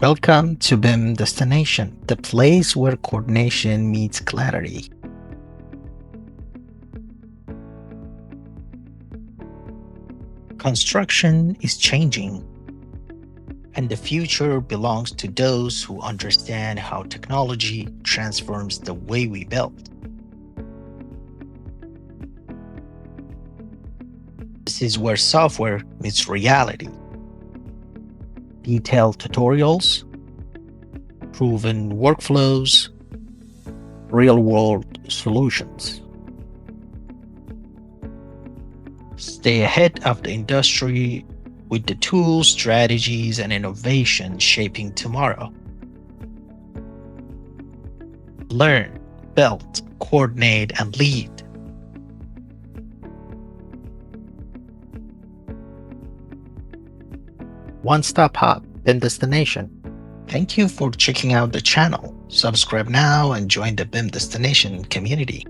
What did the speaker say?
Welcome to BIM Destination, the place where coordination meets clarity. Construction is changing, and the future belongs to those who understand how technology transforms the way we build. This is where software meets reality. Detailed tutorials, proven workflows, real-world solutions. Stay ahead of the industry with the tools, strategies, and innovation shaping tomorrow. Learn, build, coordinate, and lead. One-stop hub BIM Destination. Thank you for checking out the channel. Subscribe now and join the BIM Destination community.